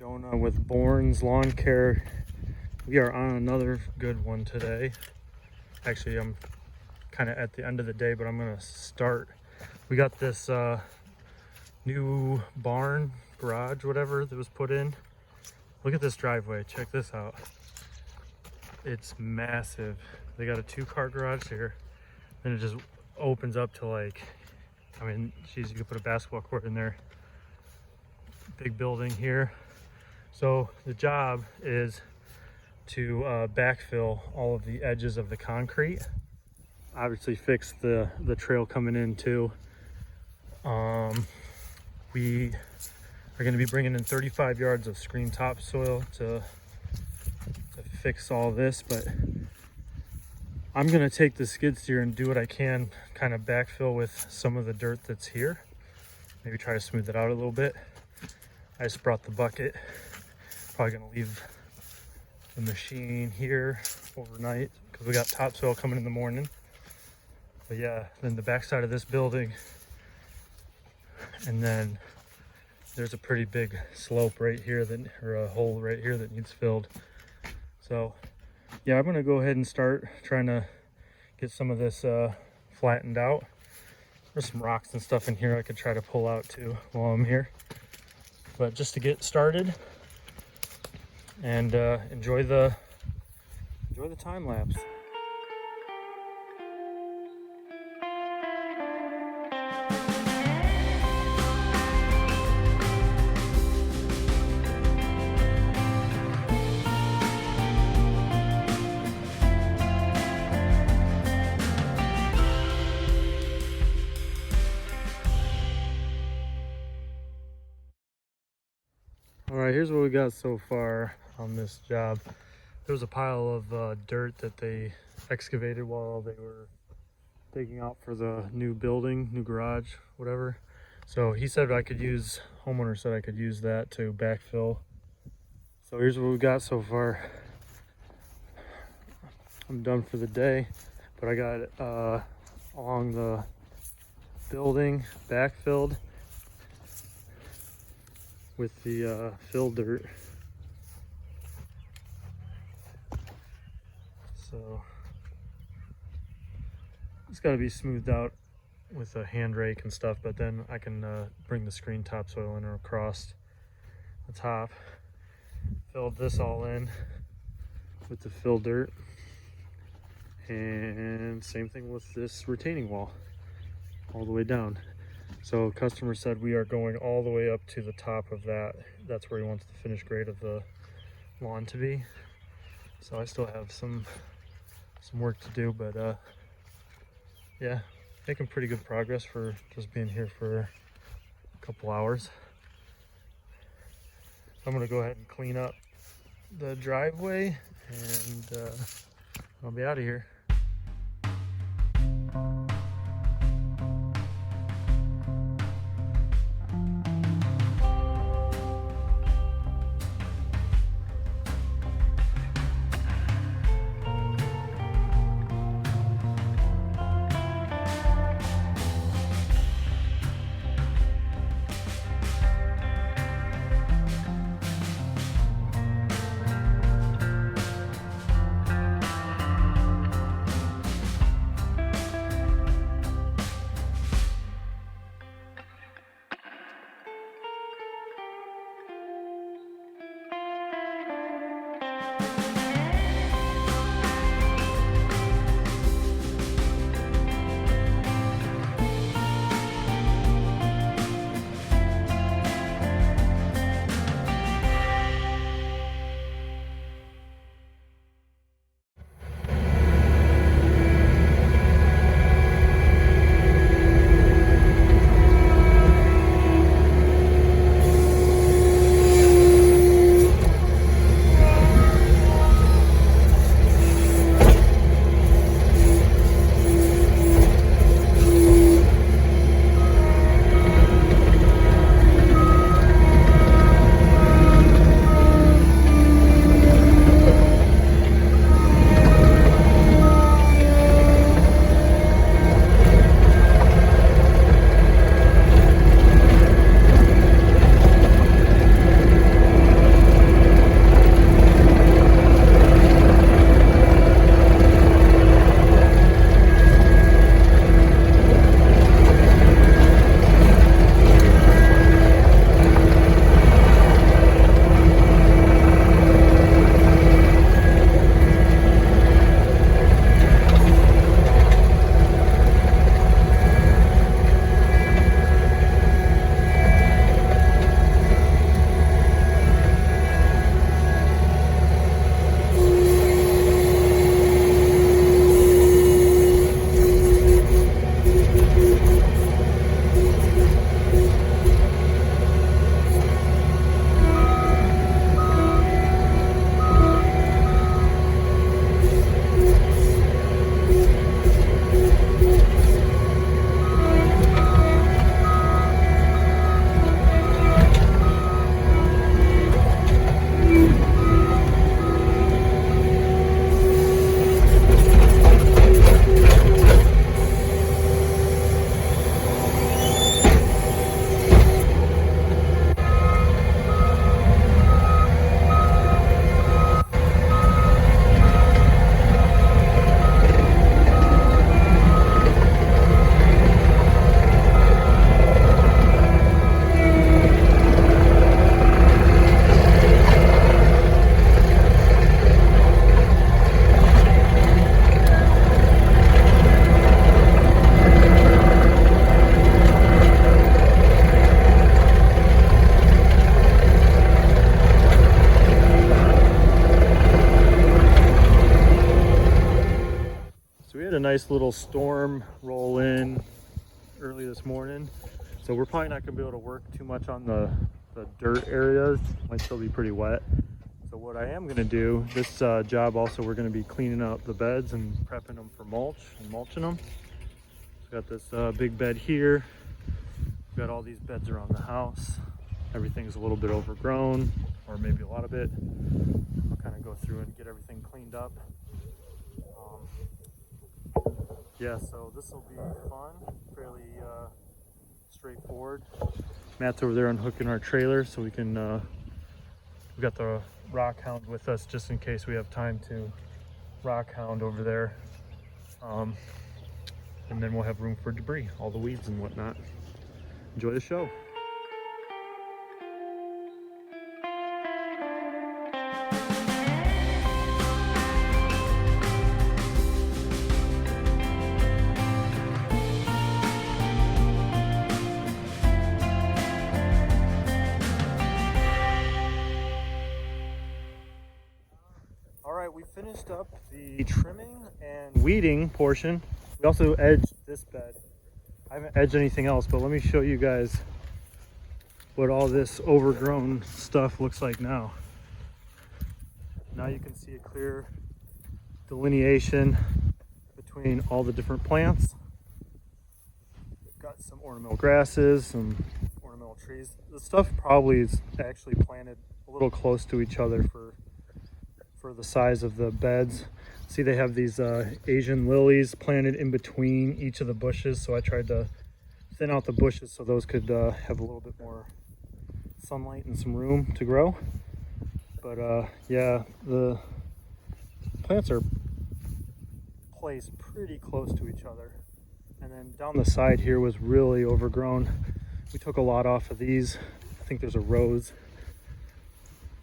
Jonah with Bourne's Lawn Care. We are on another good one today. Actually, I'm kind of at the end of the day, but I'm gonna start. We got this new barn, garage, whatever that was put in. Look at this driveway, check this out. It's massive. They got a 2-car garage here. Then it just opens up to like, I mean, geez, you could put a basketball court in there. Big building here. So the job is to backfill all of the edges of the concrete. Obviously fix the trail coming in too. We are going to be bringing in 35 yards of screen topsoil to fix all this, but I'm going to take the skid steer and do what I can, kind of backfill with some of the dirt that's here. Maybe try to smooth it out a little bit. I just brought the bucket. Probably going to leave the machine here overnight because we got topsoil coming in the morning. But yeah, then the backside of this building, and then there's a pretty big slope right here or a hole right here that needs filled. So yeah, I'm gonna go ahead and start trying to get some of this flattened out. There's some rocks and stuff in here I could try to pull out too while I'm here. But just to get started and enjoy the time lapse. All right, here's what we got so far on this job. There was a pile of dirt that they excavated while they were digging out for the new building, new garage, whatever. So he said homeowner said I could use that to backfill. So here's what we got so far. I'm done for the day, but I got along the building backfilled with the fill dirt. So it's got to be smoothed out with a hand rake and stuff, but then I can bring the screen topsoil in across the top. Filled this all in with the fill dirt, and same thing with this retaining wall all the way down. So customer said we are going all the way up to the top of that. That's where he wants the finished grade of the lawn to be. So I still have some work to do, but yeah, making pretty good progress for just being here for a couple hours. I'm gonna go ahead and clean up the driveway and I'll be out of here. nice little storm roll in early this morning, so we're probably not gonna be able to work too much on the dirt areas. Might still be pretty wet. So what I am gonna do, this job also, we're gonna be cleaning out the beds and prepping them for mulch and mulching them. So got this big bed here. We've got all these beds around the house. Everything's a little bit overgrown, or maybe a lot of it. I'll kind of go through and get everything cleaned up. Yeah, so this will be fun, fairly straightforward. Matt's over there unhooking our trailer so we can, we got the rock hound with us just in case we have time to rock hound over there. And then we'll have room for debris, all the weeds and whatnot. Enjoy the show. We finished up the trimming and weeding portion. We also edged this bed. I haven't edged anything else, but let me show you guys what all this overgrown stuff looks like now. Now you can see a clear delineation between all the different plants. We've got some ornamental grasses, some ornamental trees. The stuff probably is actually planted a little close to each other for the size of the beds. See, they have these Asian lilies planted in between each of the bushes, so I tried to thin out the bushes so those could have a little bit more sunlight and some room to grow. But yeah, the plants are placed pretty close to each other. And then down the side here was really overgrown. We took a lot off of these. I think there's a rose,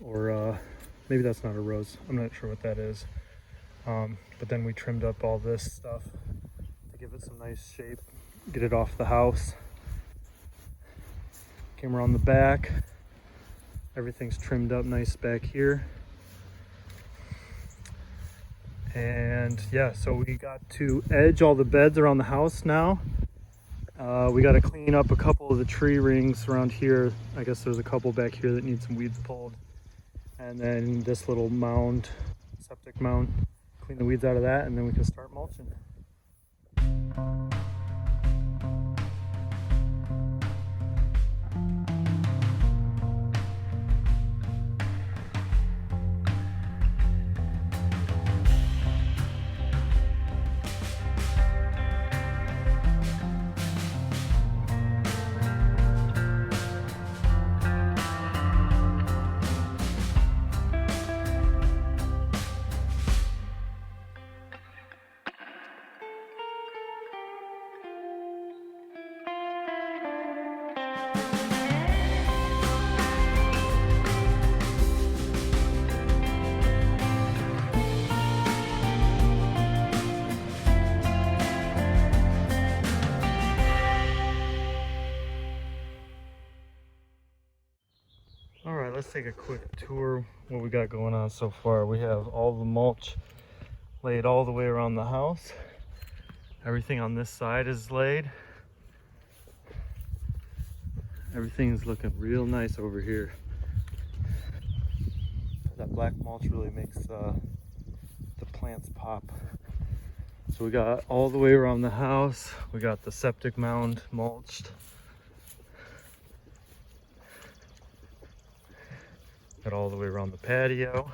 or maybe that's not a rose. I'm not sure what that is. But then we trimmed up all this stuff to give it some nice shape, get it off the house. Came around the back. Everything's trimmed up nice back here. And yeah, so we got to edge all the beds around the house now. We got to clean up a couple of the tree rings around here. I guess there's a couple back here that need some weeds pulled. And then this little mound, septic mound, clean the weeds out of that, and then we can start mulching. All right, let's take a quick tour what we got going on so far. We have all the mulch laid all the way around the house. Everything on this side is laid. Everything's looking real nice over here. That black mulch really makes the plants pop. So we got all the way around the house. We got the septic mound mulched. Got all the way around the patio.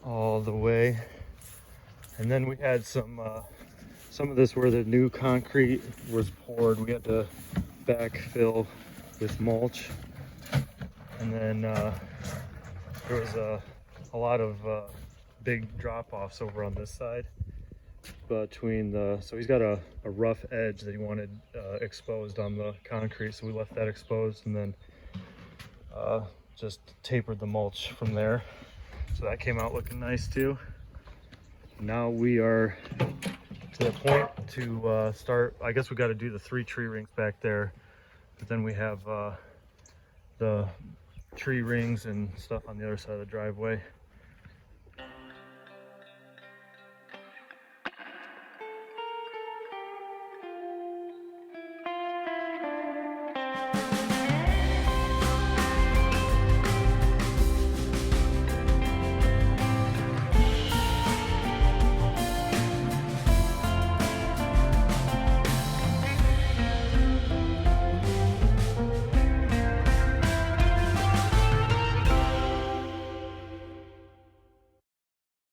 All the way. And then we had some of this where the new concrete was poured. We had to backfill with mulch. And then there was a lot of big drop-offs over on this side between the, so he's got a rough edge that he wanted exposed on the concrete, so we left that exposed and then just tapered the mulch from there. So that came out looking nice too. Now we are to the point to start, I guess we got to do the 3 tree rings back there, but then we have the tree rings and stuff on the other side of the driveway.